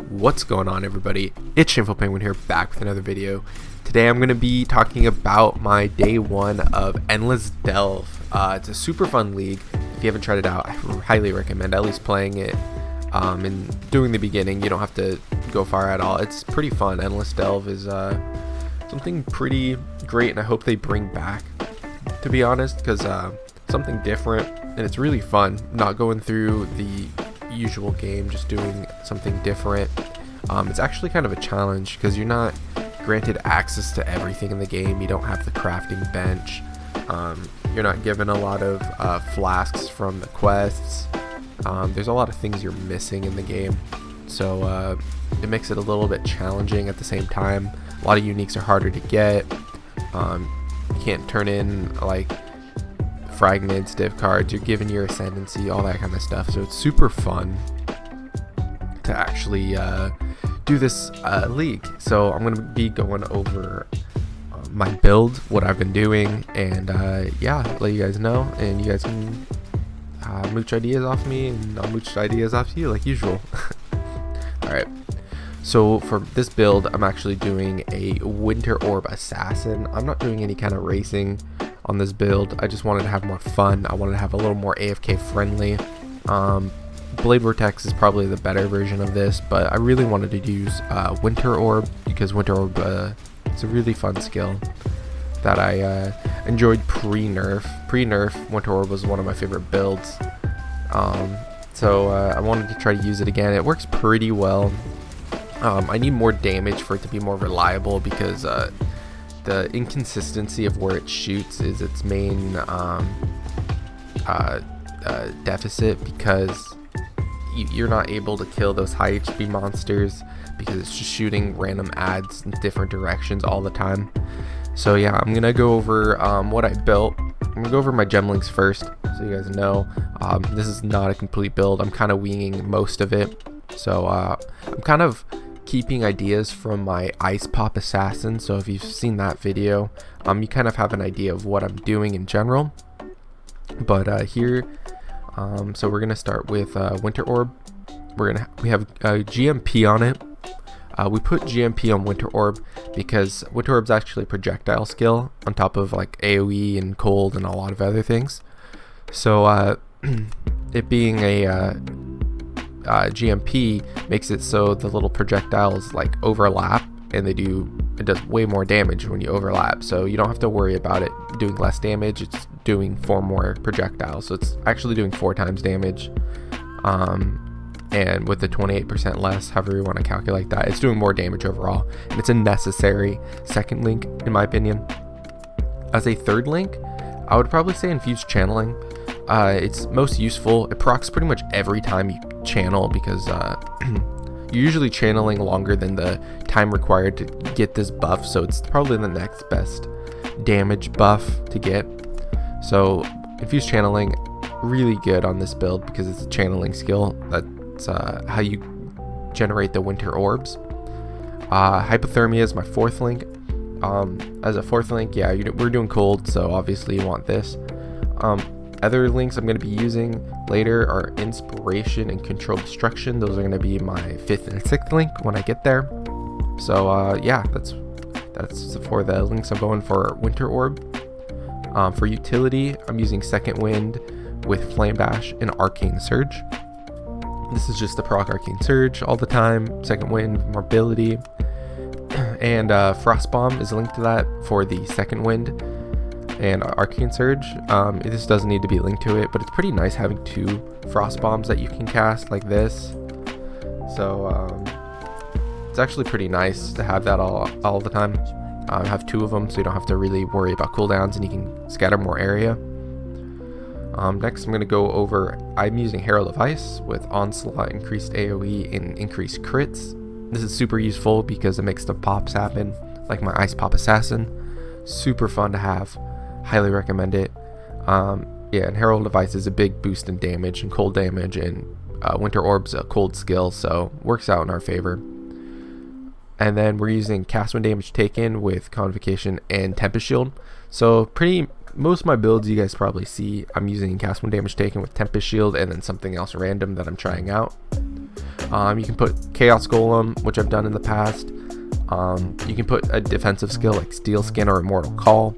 What's going on, everybody? It's ShamefulPenguin here, back with another video. Today I'm going to be talking about my day one of Endless Delve. It's a super fun league. If you haven't tried it out, I highly recommend at least playing it and doing the beginning. You don't have to go far at all. It's pretty fun. Endless Delve is something pretty great, and I hope they bring back, to be honest, because something different, and it's really fun not going through the usual game, just doing something different. It's actually kind of a challenge because you're not granted access to everything in the game. You don't have the crafting bench. You're not given a lot of flasks from the quests. There's a lot of things you're missing in the game, so it makes it a little bit challenging. At the same time, a lot of uniques are harder to get. You can't turn in like fragments, div cards. You're given your ascendancy, all that kind of stuff, so it's super fun to actually do this league. So I'm going to be going over my build, what I've been doing, and yeah, let you guys know, and you guys can mooch ideas off me, and I'll mooch ideas off you like usual. Alright, so for this build I'm actually doing a Winter Orb Assassin. I'm not doing any kind of racing on this build. I just wanted to have more fun. I wanted to have a little more AFK friendly. Blade Vortex is probably the better version of this, but I really wanted to use Winter Orb because Winter Orb is a really fun skill that I enjoyed pre-nerf. Pre-nerf, Winter Orb was one of my favorite builds. So I wanted to try to use it again. It works pretty well. I need more damage for it to be more reliable because the inconsistency of where it shoots is its main deficit, because you're not able to kill those high HP monsters because it's just shooting random adds in different directions all the time. So yeah, I'm gonna go over what I built. I'm gonna go over my gemlinks first, so you guys know this is not a complete build. I'm kind of winging most of it, so I'm kind of keeping ideas from my Ice Pop Assassin. So if you've seen that video, you kind of have an idea of what I'm doing in general. But here, so we're gonna start with Winter Orb. We have GMP on it. We put GMP on Winter Orb because Winter Orb's actually a projectile skill on top of like AoE and cold and a lot of other things. So it being a GMP makes it so the little projectiles like overlap, and it does way more damage when you overlap, so you don't have to worry about it doing less damage. It's doing 4 more projectiles, so it's actually doing 4 times damage, and with the 28% less, however you want to calculate that, it's doing more damage overall, and it's a necessary second link in my opinion. As a third link, I would probably say Infused Channeling. It's most useful. It procs pretty much every time you channel because you're usually channeling longer than the time required to get this buff, so it's probably the next best damage buff to get. So Infused Channeling, really good on this build because it's a channeling skill. That's how you generate the Winter Orbs. Hypothermia is my fourth link. As a fourth link, yeah, we're doing cold, so obviously you want this. Other links I'm going to be using later are Inspiration and Controlled Destruction. Those are going to be my 5th and 6th link when I get there. So yeah, that's for the links I'm going for Winter Orb. For utility, I'm using Second Wind with Flame Bash and Arcane Surge. This is just the proc Arcane Surge all the time. Second Wind, mobility, and Frost Bomb is linked to that for the Second Wind and Arcane Surge. This doesn't need to be linked to it, but it's pretty nice having 2 Frost Bombs that you can cast like this. So it's actually pretty nice to have that all the time. Have 2 of them, so you don't have to really worry about cooldowns, and you can scatter more area. Next I'm going to go over, I'm using Herald of Ice with Onslaught, increased AoE, and increased crits. This is super useful because it makes the pops happen, like my Ice Pop Assassin. Super fun to have. Highly recommend it. Yeah, and Herald of Ice is a big boost in damage and cold damage, and Winter Orb's a cold skill, so works out in our favor. And then we're using Cast when damage taken with Convocation and Tempest Shield. So most of my builds you guys probably see I'm using Cast when damage taken with Tempest Shield and then something else random that I'm trying out. You can put Chaos Golem, which I've done in the past. You can put a defensive skill like Steel Skin or Immortal Call.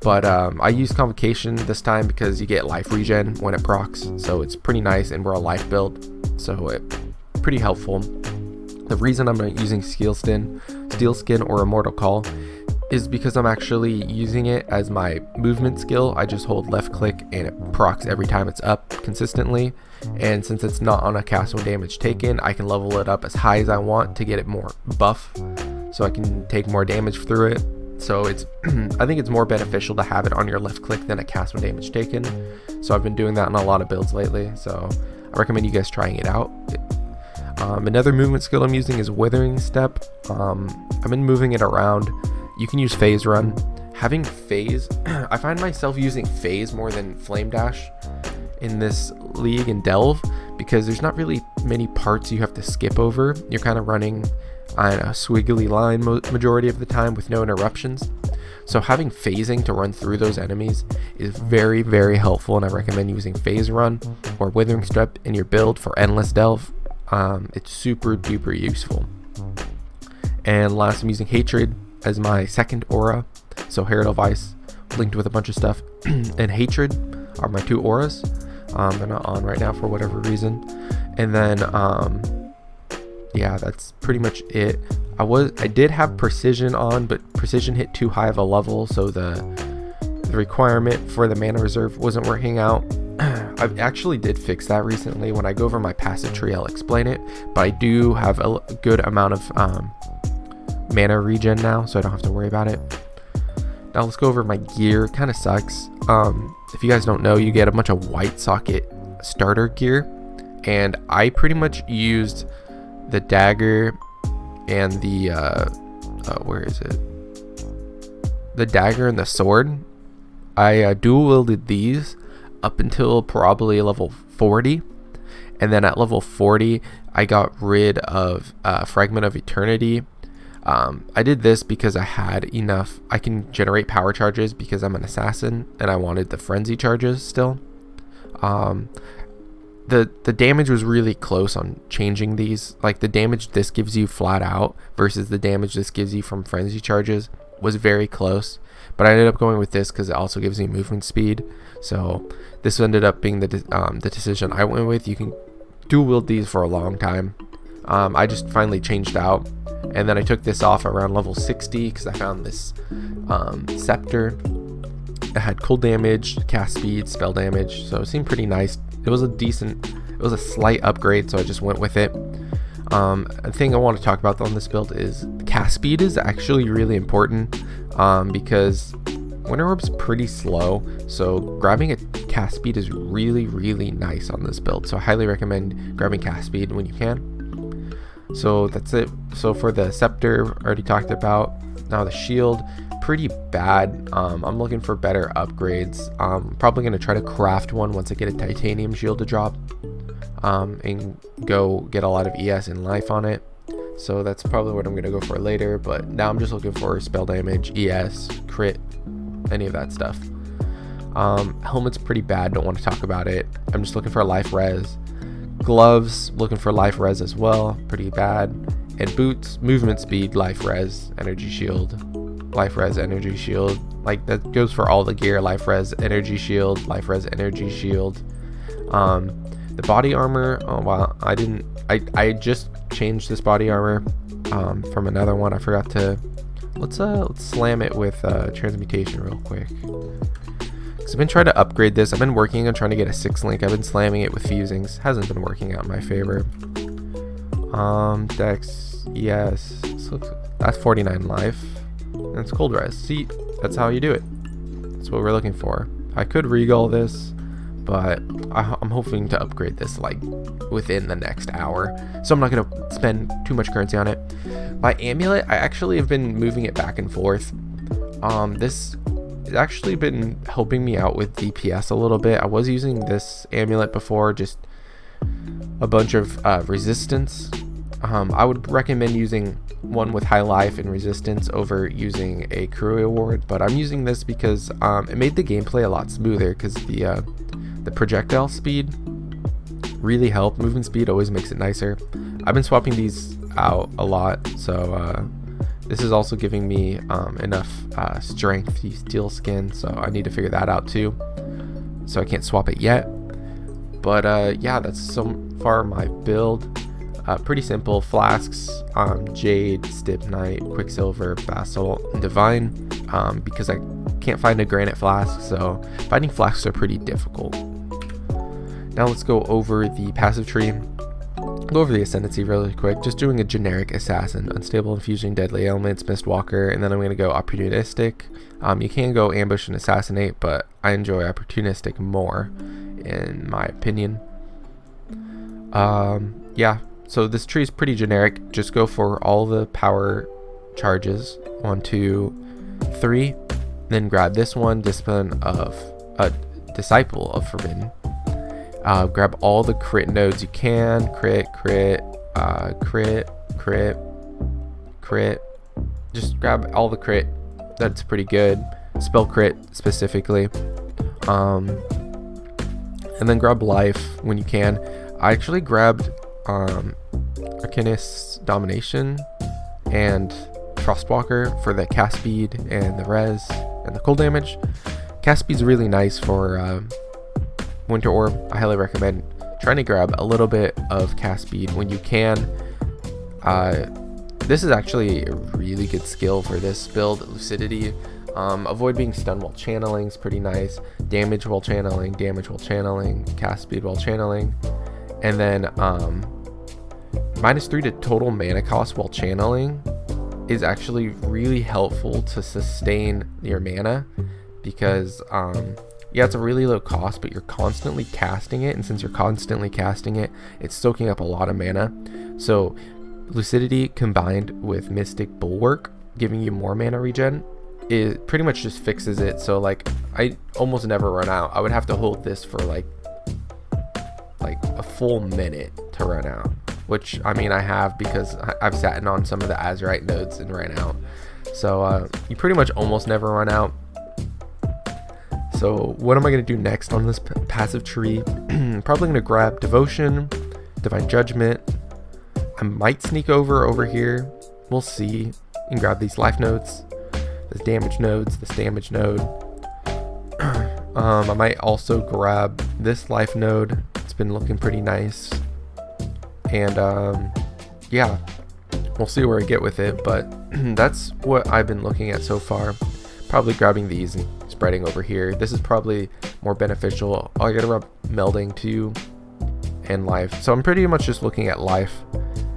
But I use Convocation this time because you get life regen when it procs. So it's pretty nice, and we're a life build. So it's pretty helpful. The reason I'm not using Steel Skin or Immortal Call is because I'm actually using it as my movement skill. I just hold left click and it procs every time it's up consistently. And since it's not on a cast when damage taken, I can level it up as high as I want to get it more buff, so I can take more damage through it. So it's I think it's more beneficial to have it on your left click than a cast when damage taken. So I've been doing that in a lot of builds lately, so I recommend you guys trying it out. Another movement skill I'm using is Withering Step. I've been moving it around. You can use Phase Run. Having Phase, I find myself using Phase more than Flame Dash in this league and Delve, because there's not really many parts you have to skip over. You're kind of running on a squiggly line majority of the time with no interruptions. So having phasing to run through those enemies is very, very helpful, and I recommend using Phase Run or Withering Step in your build for Endless Delve. It's super duper useful. And last, I'm using Hatred as my second aura. So Herald of Ice linked with a bunch of stuff and Hatred are my two auras. They're not on right now for whatever reason. And then yeah, that's pretty much it. I did have Precision on, but Precision hit too high of a level, so the requirement for the mana reserve wasn't working out. I actually did fix that recently. When I go over my passive tree, I'll explain it, but I do have a good amount of mana regen now, so I don't have to worry about it. Now let's go over my gear. Kind of sucks. If you guys don't know, you get a bunch of white socket starter gear, and I pretty much used the dagger and the where is it? The dagger and the sword. I dual wielded these up until probably level 40, and then at level 40 I got rid of Fragment of Eternity. I did this because I had enough. I can generate power charges because I'm an assassin, and I wanted the frenzy charges still. The damage was really close on changing these. Like the damage this gives you flat out versus the damage this gives you from frenzy charges was very close. But I ended up going with this because it also gives you movement speed. So this ended up being the decision I went with. You can dual wield these for a long time. I just finally changed out, and then I took this off around level 60 because I found this scepter. It had cold damage, cast speed, spell damage, so it seemed pretty nice. It was a slight upgrade, so I just went with it. A thing I want to talk about on this build is cast speed is actually really important, because Winter Orb's pretty slow, so grabbing a cast speed is really, really nice on this build. So I highly recommend grabbing cast speed when you can. So that's it. So for the scepter, already talked about. Now the shield, pretty bad. I'm looking for better upgrades. Probably going to try to craft one once I get a titanium shield to drop, and go get a lot of ES and life on it. So that's probably what I'm going to go for later, but now I'm just looking for spell damage, ES, crit, any of that stuff. Helmet's pretty bad, don't want to talk about it. I'm just looking for life res. Gloves, looking for life res as well, pretty bad. And boots, movement speed, life res, energy shield, life res, energy shield. Like that goes for all the gear: life res, energy shield, life res, energy shield. The body armor, oh wow, I just changed this body armor from another one. I forgot to. Let's slam it with transmutation real quick. I've been trying to upgrade this. I've been working on trying to get a 6-link. I've been slamming it with fusings. Hasn't been working out in my favor. Dex, yes. So that's 49 life. That's cold res. See, that's how you do it. That's what we're looking for. I could regal this, but I'm hoping to upgrade this like within the next hour. So I'm not going to spend too much currency on it. My amulet, I actually have been moving it back and forth. This has actually been helping me out with DPS a little bit. I was using this amulet before, just a bunch of resistance. I would recommend using one with high life and resistance over using a crew award, but I'm using this because it made the gameplay a lot smoother, because the projectile speed really help. Movement speed always makes it nicer. I've been swapping these out a lot, so this is also giving me enough strength to steel skin, so I need to figure that out too. So I can't swap it yet. But yeah, that's so far my build. Pretty simple. Flasks, Jade, Stibnite, Quicksilver, Basalt, and Divine, because I can't find a Granite Flask, so finding Flasks are pretty difficult. Now let's go over the passive tree. Go over the Ascendancy really quick. Just doing a generic Assassin, Unstable Infusion, Deadly Elements, Mistwalker, and then I'm going to go Opportunistic. You can go Ambush and Assassinate, but I enjoy Opportunistic more, in my opinion. Yeah, so this tree is pretty generic. Just go for all the power charges. 1, 2, 3. Then grab this one, Discipline of Disciple of Forbidden. Grab all the crit nodes you can. Crit, crit, crit, crit, crit. Just grab all the crit. That's pretty good. Spell crit specifically. And then grab life when you can. I actually grabbed Arcanist Domination and Frostwalker for the cast speed and the res and the cold damage. Cast speed's really nice for Winter Orb. I highly recommend trying to grab a little bit of cast speed when you can. This is actually a really good skill for this build. Lucidity. Avoid being stunned while channeling is pretty nice. Damage while channeling, cast speed while channeling. And then -3 to total mana cost while channeling is actually really helpful to sustain your mana, because yeah, it's a really low cost, but you're constantly casting it, and since you're constantly casting it, it's soaking up a lot of mana. So Lucidity combined with Mystic Bulwark, giving you more mana regen, it pretty much just fixes it. So like, I almost never run out. I would have to hold this for like a full minute to run out, which I mean I have, because I've sat in on some of the Azurite nodes and ran out. So you pretty much almost never run out. So what am I going to do next on this passive tree? Probably going to grab Devotion, Divine Judgment. I might sneak over here. We'll see. And grab these life nodes, this damage nodes, this damage node. I might also grab this life node. It's been looking pretty nice. And yeah, we'll see where I get with it. But that's what I've been looking at so far. Probably grabbing these and spreading over here. This is probably more beneficial. I gotta rub melding too, and life. So I'm pretty much just looking at life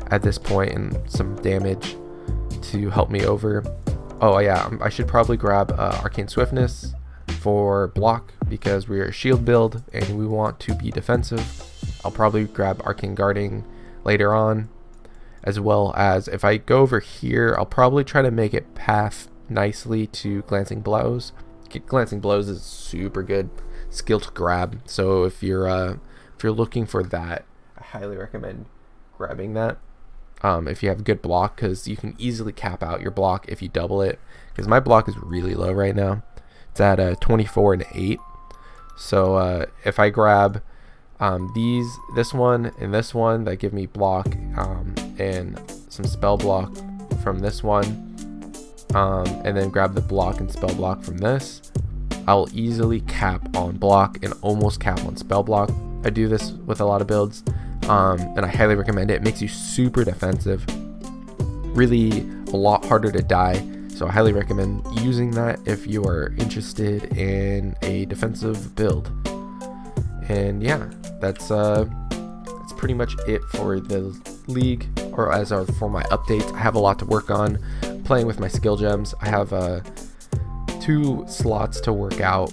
at this point and some damage to help me over. Oh yeah, I should probably grab Arcane Swiftness for block, because we're a shield build and we want to be defensive. I'll probably grab Arcane Guarding later on, as well as if I go over here, I'll probably try to make it path nicely to Glancing Blows. Glancing Blows is super good skill to grab, so if you're looking for that, I highly recommend grabbing that. If you have good block, because you can easily cap out your block if you double it, because my block is really low right now. It's at 24 and 8. So if I grab this one and this one, that give me block and some spell block from this one, and then grab the block and spell block from this, I'll easily cap on block and almost cap on spell block. I do this with a lot of builds, and I highly recommend it. It makes you super defensive, really a lot harder to die. So I highly recommend using that if you are interested in a defensive build. And yeah, that's pretty much it for the league, or for my updates. I have a lot to work on. Playing with my skill gems. I have 2 slots to work out,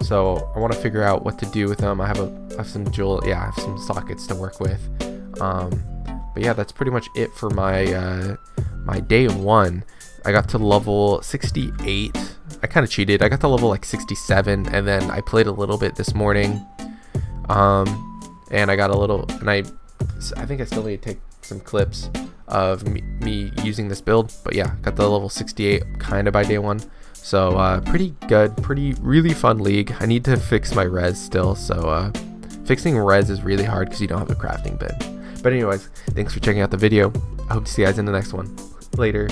so I want to figure out what to do with them. I have some sockets to work with, but yeah, that's pretty much it for my my day 1. I got to level 68. I kind of cheated. I got to level like 67, and then I played a little bit this morning, and I got a little, and I think I still need to take some clips of me using this build. But yeah, got the level 68 kind of by day 1. So pretty good, really fun league. I need to fix my res still, so Fixing res is really hard because you don't have a crafting bin. But anyways, thanks for checking out the video. I hope to see you guys in the next one. Later.